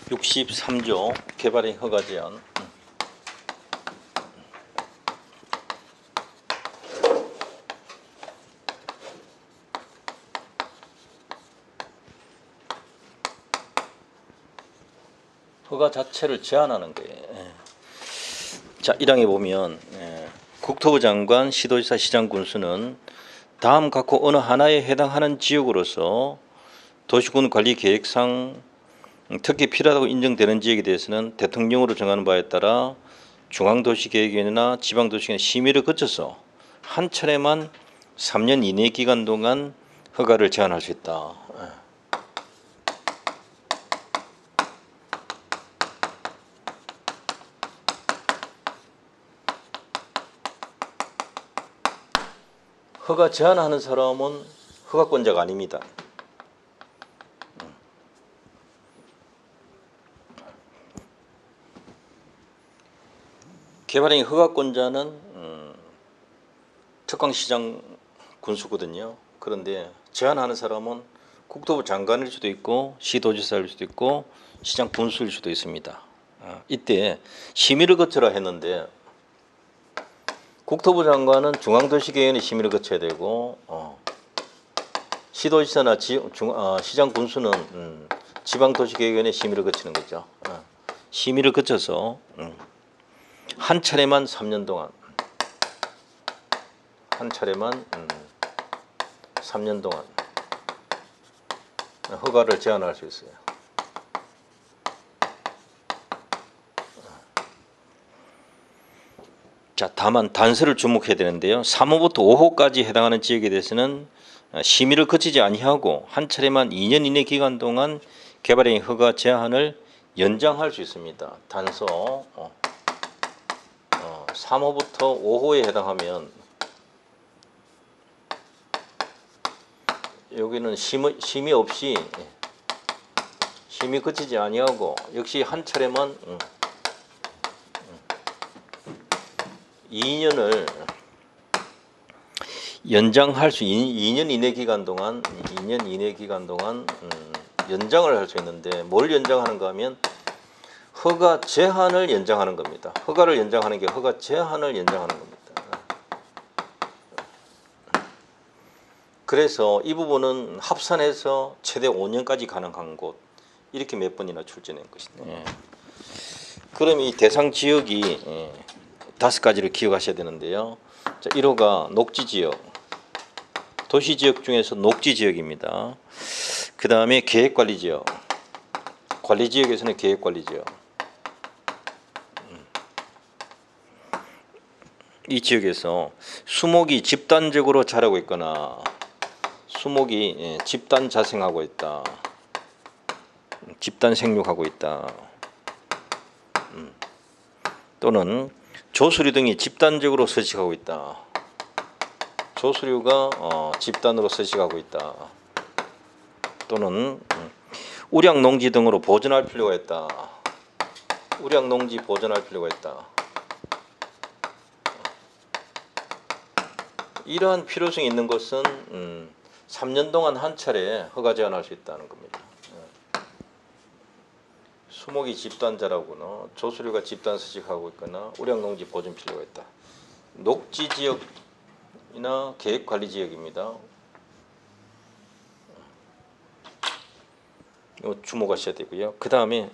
63조 개발행 허가 제한. 허가 자체를 제한하는 거예요. 자, 1항에 보면 국토부 장관, 시도지사, 시장, 군수는 다음 각호 어느 하나에 해당하는 지역으로서 도시군 관리 계획상 특히 필요하다고 인정되는 지역에 대해서는 대통령으로 정하는 바에 따라 중앙도시계획위원회나 지방도시계획 심의를 거쳐서 한 차례만 3년 이내 기간 동안 허가를 제한할 수 있다. 허가 제한하는 사람은 허가권자가 아닙니다. 개발행위 허가권자는 특강시장 군수거든요. 그런데 제한하는 사람은 국토부 장관일 수도 있고 시도지사일 수도 있고 시장 군수일 수도 있습니다. 이때 심의를 거쳐라 했는데 국토부 장관은 중앙도시계획위원회 심의를 거쳐야 되고 시도지사나 시장 군수는 지방도시계획위원회 심의를 거치는 거죠. 심의를 거쳐서 한 차례만 3년 동안 한 차례만 3년 동안 허가를 제한할 수 있어요. 자, 다만 단서를 주목해야 되는데요. 3호부터 5호까지 해당하는 지역에 대해서는 심의를 거치지 아니하고 한 차례만 2년 이내 기간 동안 개발행위 허가 제한을 연장할 수 있습니다. 단서 3호부터 5호에 해당하면 여기는 심의 없이 심의 거치지 아니하고 역시 한 차례만 2년을 연장할 수 2년 이내 기간 동안 연장을 할 수 있는데 뭘 연장하는가 하면 허가 제한을 연장하는 겁니다. 허가를 연장하는 게 허가 제한을 연장하는 겁니다. 그래서 이 부분은 합산해서 최대 5년까지 가능한 곳 이렇게 몇 번이나 출제된 것인데 그럼 이 대상 지역이 5가지를 기억하셔야 되는데요. 자, 1호가 녹지지역, 도시지역 중에서 녹지지역입니다. 그 다음에 계획관리지역, 관리지역에서는 계획관리지역. 이 지역에서 수목이 집단적으로 자라고 있거나 수목이 집단 자생하고 있다, 집단 생육하고 있다, 또는 조수류 등이 집단적으로 서식하고 있다. 조수류가 집단으로 서식하고 있다. 또는 우량농지 등으로 보존할 필요가 있다. 우량농지 보존할 필요가 있다. 이러한 필요성이 있는 것은 3년 동안 한 차례 허가 제한할 수 있다는 겁니다. 수목이 집단 자라거나 조수류가 집단 서식하고 있거나 우량농지 보존 필요가 있다. 녹지지역이나 계획관리지역입니다. 이거 주목하셔야 되고요. 그 다음에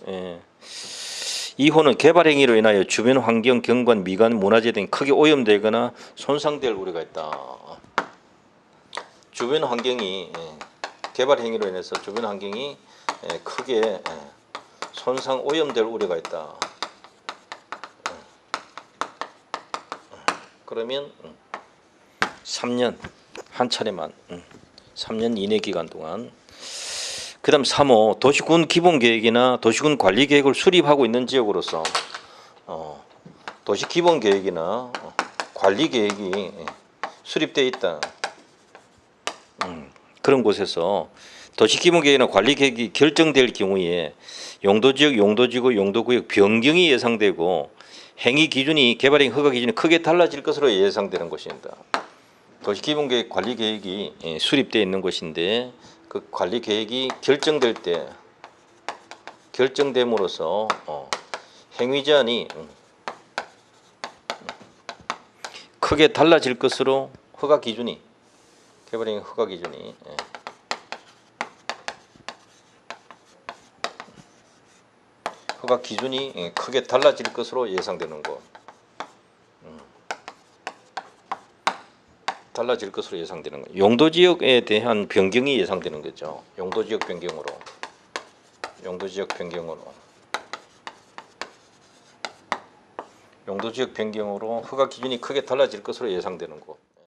2호는 개발행위로 인하여 주변 환경, 경관, 미관, 문화재 등이 크게 오염되거나 손상될 우려가 있다. 주변 환경이 개발행위로 인해서 주변 환경이 크게 손상, 오염될 우려가 있다. 그러면 3년 한 차례만 3년 이내 기간 동안. 그 다음 3호 도시군 기본계획이나 도시군 관리계획을 수립하고 있는 지역으로서 도시 기본계획이나 관리계획이 수립되어 있다. 그런 곳에서 도시기본계획이나 관리계획이 결정될 경우에 용도지역, 용도지구, 용도구역 변경이 예상되고 행위 기준이 개발행 허가 기준이 크게 달라질 것으로 예상되는 것입니다. 도시기본계획 관리계획이 수립되어 있는 것인데 그 관리계획이 결정될 때 결정됨으로써 행위 제한이 크게 달라질 것으로 허가 기준이 개발행 허가 기준이 허가 기준이 크게 달라질 것으로 예상되는 것. 달라질 것으로 예상되는 것. 용도 지역에 대한 변경이 예상되는 거죠. 용도 지역 변경으로. 용도 지역 변경으로 허가 기준이 크게 달라질 것으로 예상되는 것.